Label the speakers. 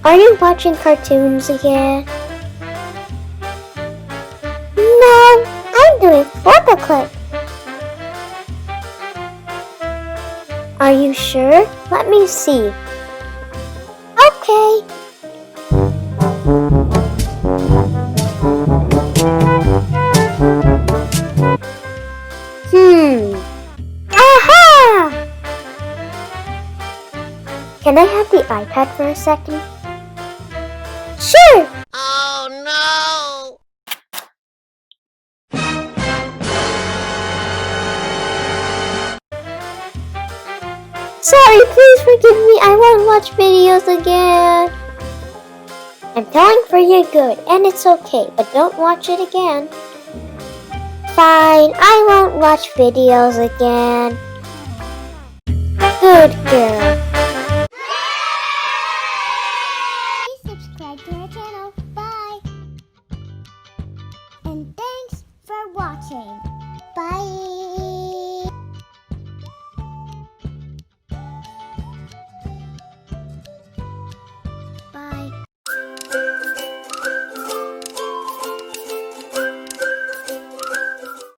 Speaker 1: Are you watching cartoons again? No, I'm doing FlipaClip. Are you sure? Let me see. Okay. Aha! Can I have the iPad for a second? Sure!
Speaker 2: Oh no!
Speaker 1: Sorry, please forgive me. I won't watch videos again. I'm telling for your good, and it's okay, but don't watch it again. Fine, I won't watch videos again. Good girl. Please subscribe to our channel. Bye. And thanks for watching. Bye.